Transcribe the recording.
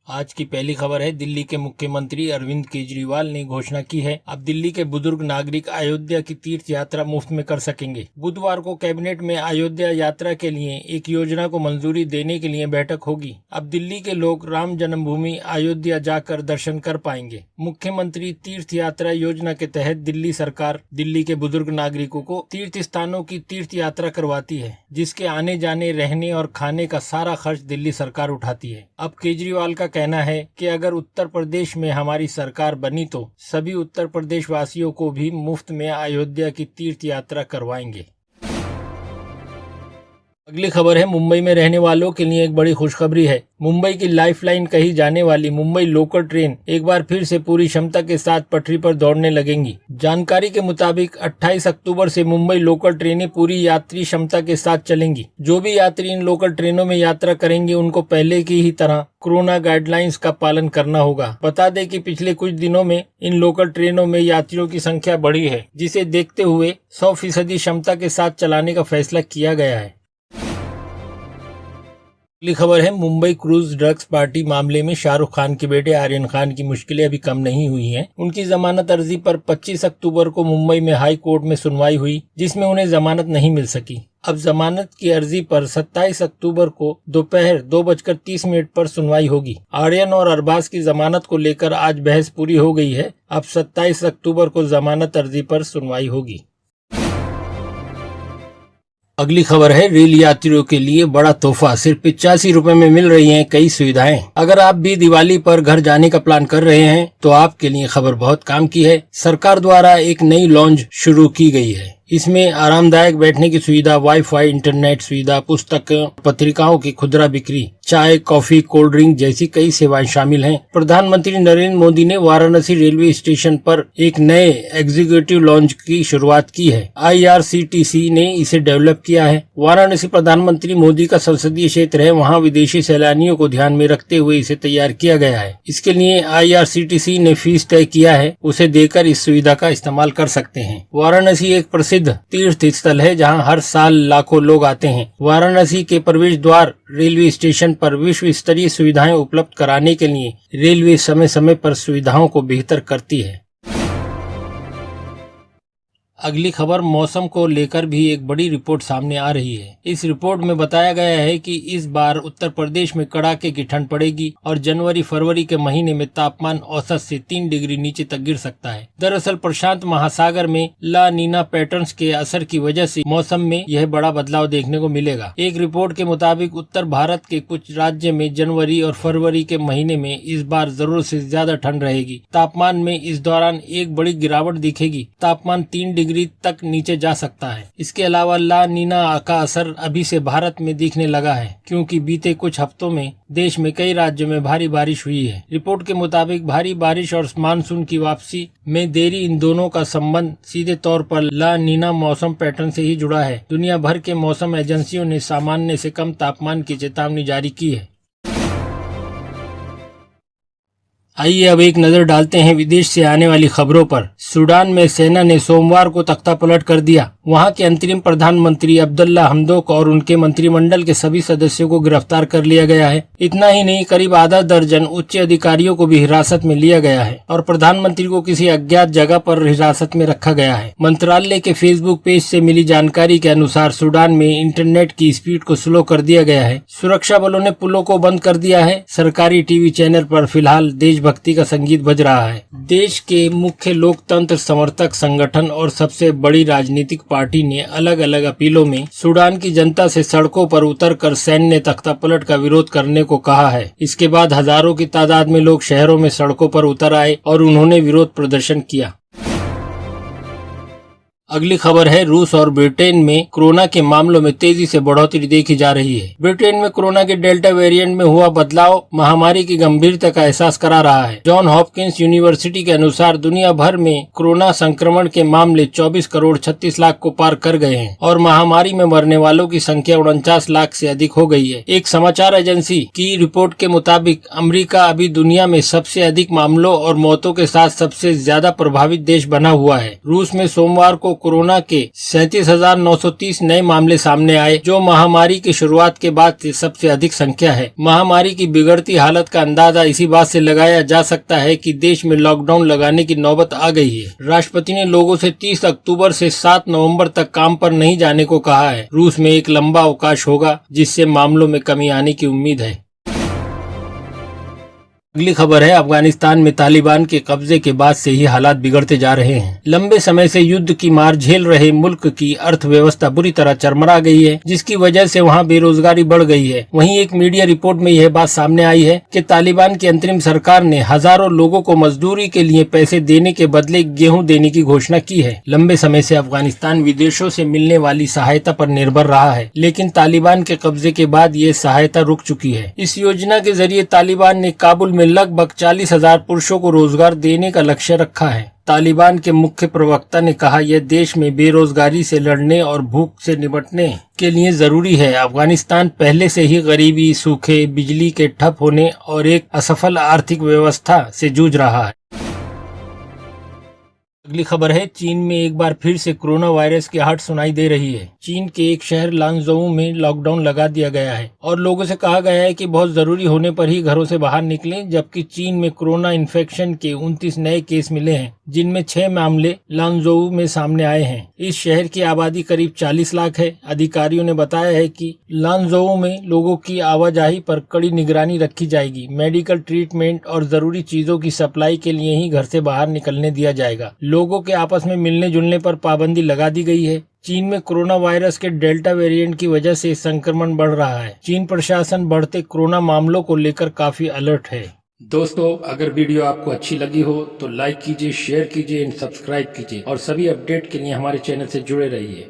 आज की पहली खबर है। दिल्ली के मुख्यमंत्री अरविंद केजरीवाल ने घोषणा की है, अब दिल्ली के बुजुर्ग नागरिक अयोध्या की तीर्थ यात्रा मुफ्त में कर सकेंगे। बुधवार को कैबिनेट में अयोध्या यात्रा के लिए एक योजना को मंजूरी देने के लिए बैठक होगी। अब दिल्ली के लोग राम जन्मभूमि अयोध्या जाकर दर्शन कर पाएंगे। मुख्यमंत्री तीर्थ यात्रा योजना के तहत दिल्ली सरकार दिल्ली के बुजुर्ग नागरिकों को तीर्थ स्थानों की तीर्थ यात्रा करवाती है, जिसके आने जाने, रहने और खाने का सारा खर्च दिल्ली सरकार उठाती है। अब केजरीवाल का कहना है कि अगर उत्तर प्रदेश में हमारी सरकार बनी तो सभी उत्तर प्रदेश वासियों को भी मुफ्त में अयोध्या की तीर्थ यात्रा करवाएंगे। अगली खबर है, मुंबई में रहने वालों के लिए एक बड़ी खुशखबरी है। मुंबई की लाइफलाइन कही जाने वाली मुंबई लोकल ट्रेन एक बार फिर से पूरी क्षमता के साथ पटरी पर दौड़ने लगेंगी। जानकारी के मुताबिक 28 अक्टूबर से मुंबई लोकल ट्रेनें पूरी यात्री क्षमता के साथ चलेंगी। जो भी यात्री इन लोकल ट्रेनों में यात्रा करेंगे उनको पहले की ही तरह कोरोना गाइडलाइंस का पालन करना होगा। बता दें कि पिछले कुछ दिनों में इन लोकल ट्रेनों में यात्रियों की संख्या बढ़ी है, जिसे देखते हुए 100% क्षमता के साथ चलाने का फैसला किया गया है। अगली खबर है, मुंबई क्रूज ड्रग्स पार्टी मामले में शाहरुख खान के बेटे आर्यन खान की मुश्किलें अभी कम नहीं हुई हैं। उनकी जमानत अर्जी पर 25 अक्टूबर को मुंबई में हाई कोर्ट में सुनवाई हुई, जिसमें उन्हें जमानत नहीं मिल सकी। अब जमानत की अर्जी पर 27 अक्टूबर को दोपहर 2:30 पर सुनवाई होगी। आर्यन और अरबाज की जमानत को लेकर आज बहस पूरी हो गई है। अब 27 अक्टूबर को जमानत अर्जी पर सुनवाई होगी। अगली खबर है, रेल यात्रियों के लिए बड़ा तोहफा, सिर्फ 85 रुपए में मिल रही हैं कई सुविधाएं। अगर आप भी दिवाली पर घर जाने का प्लान कर रहे हैं तो आपके लिए खबर बहुत काम की है। सरकार द्वारा एक नई लॉन्ज शुरू की गई है। इसमें आरामदायक बैठने की सुविधा, वाईफाई, इंटरनेट सुविधा, पुस्तक, पत्रिकाओं की खुदरा बिक्री, चाय, कॉफी, कोल्ड ड्रिंक जैसी कई सेवाएं शामिल हैं। प्रधानमंत्री नरेंद्र मोदी ने वाराणसी रेलवे स्टेशन पर एक नए एग्जीक्यूटिव लॉन्ज की शुरुआत की है। IRCTC ने इसे डेवलप किया है। वाराणसी प्रधानमंत्री मोदी का संसदीय क्षेत्र है, वहाँ विदेशी सैलानियों को ध्यान में रखते हुए इसे तैयार किया गया है। इसके लिए IRCTC ने फीस तय किया है, उसे देकर इस सुविधा का इस्तेमाल कर सकते हैं। वाराणसी एक प्रसिद्ध तीर्थ स्थल है, जहां हर साल लाखों लोग आते हैं। वाराणसी के प्रवेश द्वार रेलवे स्टेशन पर विश्व स्तरीय सुविधाएं उपलब्ध कराने के लिए रेलवे समय समय पर सुविधाओं को बेहतर करती है। अगली खबर, मौसम को लेकर भी एक बड़ी रिपोर्ट सामने आ रही है। इस रिपोर्ट में बताया गया है कि इस बार उत्तर प्रदेश में कड़ाके की ठंड पड़ेगी और जनवरी फरवरी के महीने में तापमान औसत से 3 डिग्री नीचे तक गिर सकता है। दरअसल प्रशांत महासागर में ला नीना पैटर्न्स के असर की वजह से मौसम में यह बड़ा बदलाव देखने को मिलेगा। एक रिपोर्ट के मुताबिक उत्तर भारत के कुछ राज्य में जनवरी और फरवरी के महीने में इस बार जरूरत से ज्यादा ठंड रहेगी। तापमान में इस दौरान एक बड़ी गिरावट दिखेगी। तापमान 3 डिग्री तक नीचे जा सकता है। इसके अलावा ला नीना का असर अभी से भारत में दिखने लगा है, क्योंकि बीते कुछ हफ्तों में देश में कई राज्यों में भारी बारिश हुई है। रिपोर्ट के मुताबिक भारी बारिश और मानसून की वापसी में देरी, इन दोनों का संबंध सीधे तौर पर ला नीना मौसम पैटर्न से ही जुड़ा है। दुनिया भर के मौसम एजेंसियों ने सामान्य से कम तापमान की चेतावनी जारी की है। आइए अब एक नजर डालते हैं विदेश से आने वाली खबरों पर। सूडान में सेना ने सोमवार को तख्तापलट कर दिया। वहां के अंतरिम प्रधानमंत्री अब्दुल्ला हमदोक और उनके मंत्रिमंडल के सभी सदस्यों को गिरफ्तार कर लिया गया है। इतना ही नहीं, करीब आधा दर्जन उच्च अधिकारियों को भी हिरासत में लिया गया है और प्रधानमंत्री को किसी अज्ञात जगह पर हिरासत में रखा गया है। मंत्रालय के फेसबुक पेज से मिली जानकारी के अनुसार सूडान में इंटरनेट की स्पीड को स्लो कर दिया गया है। सुरक्षा बलों ने पुलों को बंद कर दिया है। सरकारी टीवी चैनल पर फिलहाल देशभक्ति का संगीत बज रहा है। देश के मुख्य लोकतंत्र समर्थक संगठन और सबसे बड़ी राजनीतिक पार्टी ने अलग अलग अपीलों में सूडान की जनता से सड़कों पर उतरकर सैन्य तख्तापलट का विरोध करने को कहा है। इसके बाद हजारों की तादाद में लोग शहरों में सड़कों पर उतर आए और उन्होंने विरोध प्रदर्शन किया। अगली खबर है, रूस और ब्रिटेन में कोरोना के मामलों में तेजी से बढ़ोतरी देखी जा रही है। ब्रिटेन में कोरोना के डेल्टा वेरिएंट में हुआ बदलाव महामारी की गंभीरता का एहसास करा रहा है। जॉन हॉपकिंस यूनिवर्सिटी के अनुसार दुनिया भर में कोरोना संक्रमण के मामले 24 करोड़ 36 लाख को पार कर गए हैं और महामारी में मरने वालों की संख्या 49 लाख से अधिक हो गई है। एक समाचार एजेंसी की रिपोर्ट के मुताबिक अमेरिका अभी दुनिया में सबसे अधिक मामलों और मौतों के साथ सबसे ज्यादा प्रभावित देश बना हुआ है। रूस में सोमवार को कोरोना के 37,930 नए मामले सामने आए, जो महामारी की शुरुआत के बाद से सबसे अधिक संख्या है। महामारी की बिगड़ती हालत का अंदाजा इसी बात से लगाया जा सकता है कि देश में लॉकडाउन लगाने की नौबत आ गई है। राष्ट्रपति ने लोगों से 30 अक्टूबर से 7 नवंबर तक काम पर नहीं जाने को कहा है। रूस में एक लंबा अवकाश होगा, जिससे मामलों में कमी आने की उम्मीद है। अगली खबर है, अफगानिस्तान में तालिबान के कब्जे के बाद से ही हालात बिगड़ते जा रहे हैं। लंबे समय से युद्ध की मार झेल रहे मुल्क की अर्थव्यवस्था बुरी तरह चरमरा गई है, जिसकी वजह से वहां बेरोजगारी बढ़ गई है। वहीं एक मीडिया रिपोर्ट में यह बात सामने आई है कि तालिबान की अंतरिम सरकार ने हजारों लोगों को मजदूरी के लिए पैसे देने के बदले गेहूं देने की घोषणा की है। लंबे समय से अफगानिस्तान विदेशों से मिलने वाली सहायता पर निर्भर रहा है, लेकिन तालिबान के कब्जे के बाद ये सहायता रुक चुकी है। इस योजना के जरिए तालिबान ने काबुल में लगभग 40,000 पुरुषों को रोजगार देने का लक्ष्य रखा है। तालिबान के मुख्य प्रवक्ता ने कहा, यह देश में बेरोजगारी से लड़ने और भूख से निपटने के लिए जरूरी है। अफगानिस्तान पहले से ही गरीबी, सूखे, बिजली के ठप होने और एक असफल आर्थिक व्यवस्था से जूझ रहा है। अगली खबर है, चीन में एक बार फिर से कोरोना वायरस की आहट सुनाई दे रही है। चीन के एक शहर लांगझोउ में लॉकडाउन लगा दिया गया है और लोगों से कहा गया है कि बहुत जरूरी होने पर ही घरों से बाहर निकलें, जबकि चीन में कोरोना इन्फेक्शन के 29 नए केस मिले हैं, जिनमें 6 मामले लांगझोउ में सामने आए हैं। इस शहर की आबादी करीब 40 लाख है। अधिकारियों ने बताया है कि लांगझोउ में लोगों की आवाजाही पर कड़ी निगरानी रखी जाएगी। मेडिकल ट्रीटमेंट और जरूरी चीजों की सप्लाई के लिए ही घर से बाहर निकलने दिया जाएगा। लोगों के आपस में मिलने जुलने पर पाबंदी लगा दी गई है। चीन में कोरोना वायरस के डेल्टा वेरिएंट की वजह से संक्रमण बढ़ रहा है। चीन प्रशासन बढ़ते कोरोना मामलों को लेकर काफी अलर्ट है। दोस्तों, अगर वीडियो आपको अच्छी लगी हो तो लाइक कीजिए, शेयर कीजिए, सब्सक्राइब कीजिए और सभी अपडेट के लिए हमारे चैनल से जुड़े रहिए।